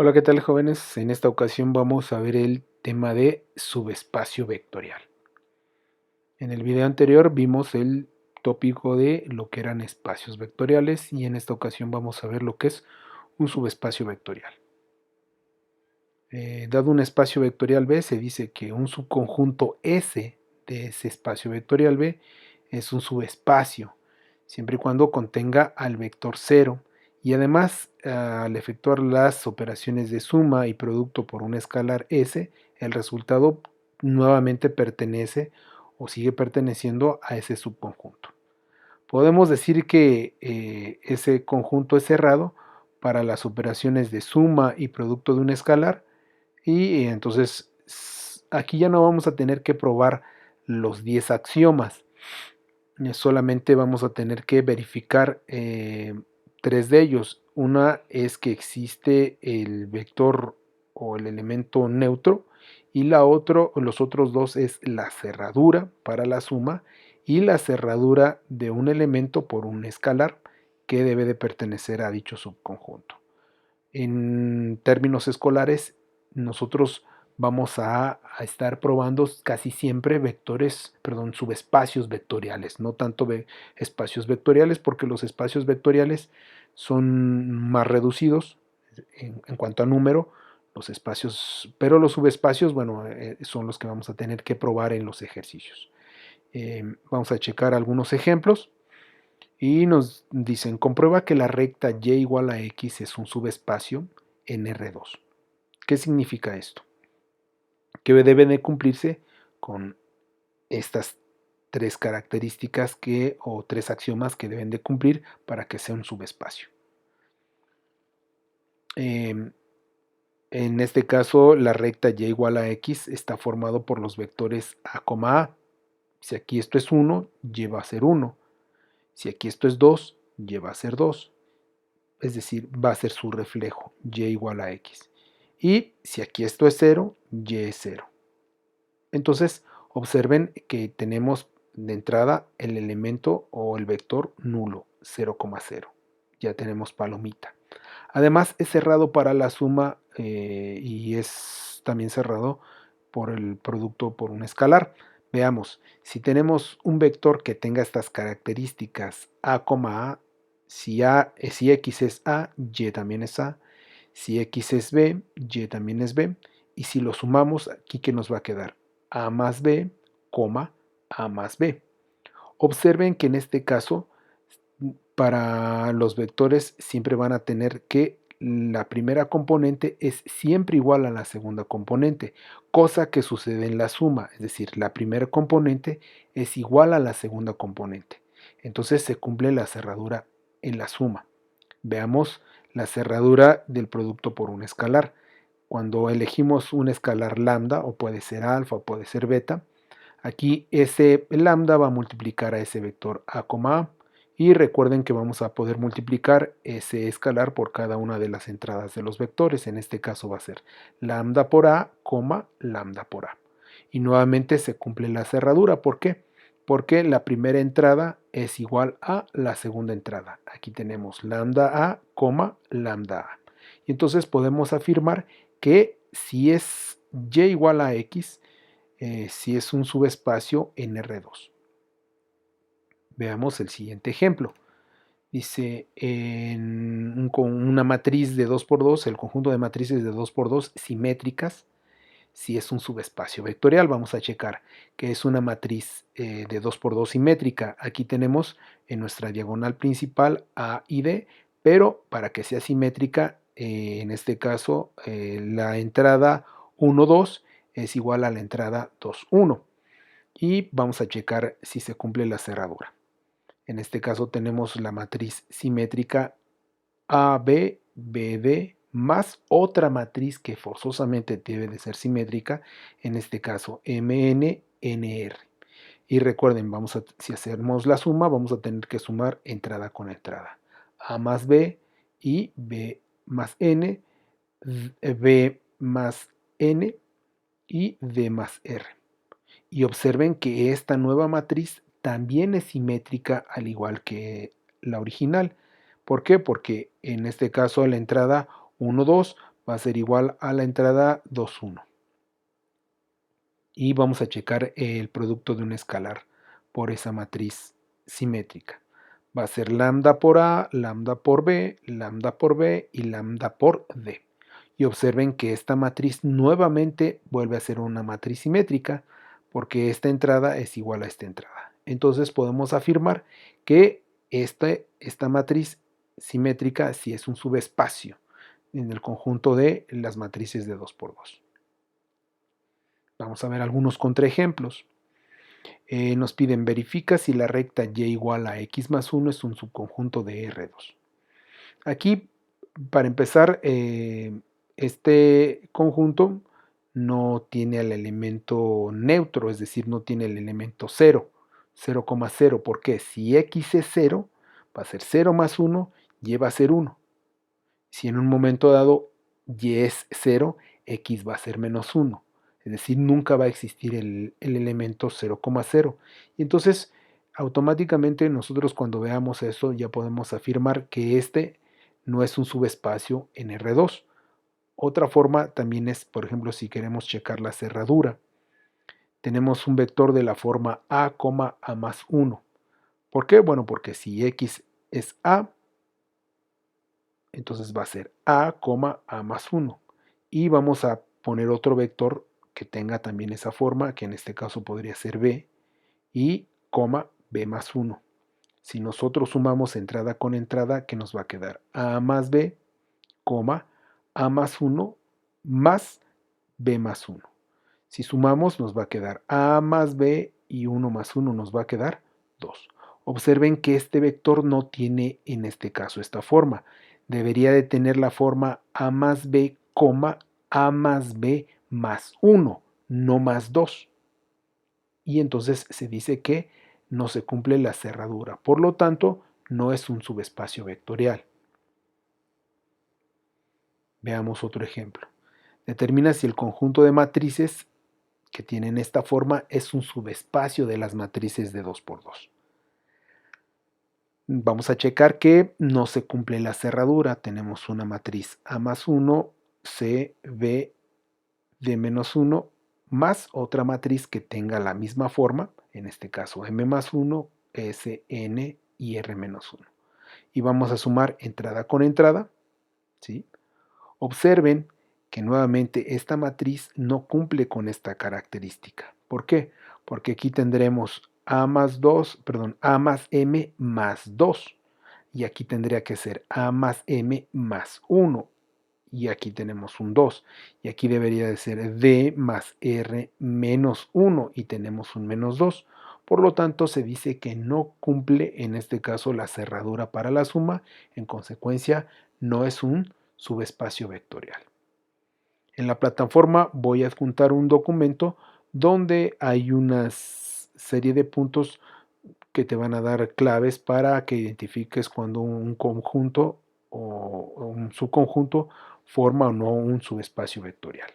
Hola, ¿qué tal, jóvenes? En esta ocasión vamos a ver el tema de subespacio vectorial. En el video anterior vimos el tópico de lo que eran espacios vectoriales y en esta ocasión vamos a ver lo que es un subespacio vectorial. Dado un espacio vectorial B, se dice que un subconjunto S de ese espacio vectorial B es un subespacio, siempre y cuando contenga al vector 0 y además al efectuar las operaciones de suma y producto por un escalar S, el resultado nuevamente pertenece o sigue perteneciendo a ese subconjunto. Podemos decir que ese conjunto es cerrado para las operaciones de suma y producto de un escalar y entonces aquí ya no vamos a tener que probar los 10 axiomas, solamente vamos a tener que verificar tres de ellos. Una es que existe el vector o el elemento neutro y los otros dos es la cerradura para la suma y la cerradura de un elemento por un escalar que debe de pertenecer a dicho subconjunto. En términos escolares, nosotros vamos a estar probando casi siempre subespacios vectoriales, no tanto espacios vectoriales, porque los espacios vectoriales son más reducidos en cuanto a número, pero los subespacios, bueno, son los que vamos a tener que probar en los ejercicios. Vamos a checar algunos ejemplos. Y nos dicen, comprueba que la recta y igual a x es un subespacio en R2. ¿Qué significa esto? Que debe de cumplirse con estas tres características o tres axiomas que deben de cumplir para que sea un subespacio. En este caso, la recta y igual a x está formado por los vectores a, a. Si aquí esto es 1, lleva a ser 1. Si aquí esto es 2, lleva a ser 2. Es decir, va a ser su reflejo, y igual a x. Y si aquí esto es 0, y es 0. Entonces, observen que tenemos de entrada el elemento o el vector nulo, 0,0. Ya tenemos palomita. Además, es cerrado para la suma y es también cerrado por el producto por un escalar. Veamos, si tenemos un vector que tenga estas características a, si x es a, y también es a, si x es b, y también es b, y si lo sumamos, aquí ¿qué nos va a quedar? A más b, a más b. Observen que en este caso, para los vectores siempre van a tener que la primera componente es siempre igual a la segunda componente, cosa que sucede en la suma, es decir, la primera componente es igual a la segunda componente. Entonces se cumple la cerradura en la suma. Veamos la cerradura del producto por un escalar. Cuando elegimos un escalar lambda, o puede ser alfa o puede ser beta, aquí ese lambda va a multiplicar a ese vector a, y recuerden que vamos a poder multiplicar ese escalar por cada una de las entradas de los vectores. En este caso va a ser lambda por a, lambda por a. Y nuevamente se cumple la cerradura. ¿Por qué? Porque la primera entrada es igual a la segunda entrada. Aquí tenemos lambda a, lambda a. Y entonces podemos afirmar que si es y igual a x, si es un subespacio en R2. Veamos el siguiente ejemplo. Dice, con una matriz de 2 por 2, el conjunto de matrices de 2 por 2 simétricas, si es un subespacio vectorial. Vamos a checar que es una matriz de 2 por 2 simétrica. Aquí tenemos en nuestra diagonal principal A y D, pero para que sea simétrica, en este caso, la entrada 1, 2 es igual a la entrada 2, 1. Y vamos a checar si se cumple la cerradura. En este caso tenemos la matriz simétrica AB, BD, más otra matriz que forzosamente debe de ser simétrica, en este caso MN, NR. Y recuerden, si hacemos la suma, vamos a tener que sumar entrada con entrada. A más B y B más N, B más N y D más R. Y observen que esta nueva matriz también es simétrica al igual que la original. ¿Por qué? Porque en este caso la entrada 1, 2 va a ser igual a la entrada 2, 1. Y vamos a checar el producto de un escalar por esa matriz simétrica. Va a ser lambda por A, lambda por B, lambda por B y lambda por D. Y observen que esta matriz nuevamente vuelve a ser una matriz simétrica porque esta entrada es igual a esta entrada. Entonces podemos afirmar que esta matriz simétrica sí es un subespacio en el conjunto de las matrices de 2 por 2. Vamos a ver algunos contraejemplos. Nos piden verifica si la recta y igual a x más 1 es un subconjunto de R2. Aquí, para empezar, este conjunto no tiene el elemento neutro, es decir, no tiene el elemento 0, 0,0. ¿Por qué? Si x es 0, va a ser 0 más 1, y va a ser 1. Si en un momento dado y es 0, x va a ser menos 1. Es decir, nunca va a existir el elemento 0,0. Y entonces, automáticamente nosotros cuando veamos eso ya podemos afirmar que este no es un subespacio en R2. Otra forma también es, por ejemplo, si queremos checar la cerradura. Tenemos un vector de la forma A, A más 1. ¿Por qué? Bueno, porque si x es A, entonces va a ser A, A más 1. Y vamos a poner otro vector que tenga también esa forma, que en este caso podría ser B, y B más 1. Si nosotros sumamos entrada con entrada, ¿qué nos va a quedar? A más B, A más 1 más B más 1. Si sumamos, nos va a quedar A más B y 1 más 1 nos va a quedar 2. Observen que este vector no tiene en este caso esta forma. Debería de tener la forma A más B, A más B más 1, no más 2. Y entonces se dice que no se cumple la cerradura. Por lo tanto, no es un subespacio vectorial. Veamos otro ejemplo. Determina si el conjunto de matrices que tienen esta forma es un subespacio de las matrices de 2 por 2. Vamos a checar que no se cumple la cerradura. Tenemos una matriz A más 1, C, B, D menos 1, más otra matriz que tenga la misma forma, en este caso M más 1, S, N y R menos 1. Y vamos a sumar entrada con entrada, ¿sí? Observen que nuevamente esta matriz no cumple con esta característica. ¿Por qué? Porque aquí tendremos A más 2, perdón, A más M más 2. Y aquí tendría que ser A más M más 1. Y aquí tenemos un 2. Y aquí debería de ser D más R menos 1. Y tenemos un menos 2. Por lo tanto, se dice que no cumple en este caso la cerradura para la suma. En consecuencia, no es un subespacio vectorial. En la plataforma voy a adjuntar un documento donde hay una serie de puntos que te van a dar claves para que identifiques cuando un conjunto o un subconjunto forma o no un subespacio vectorial.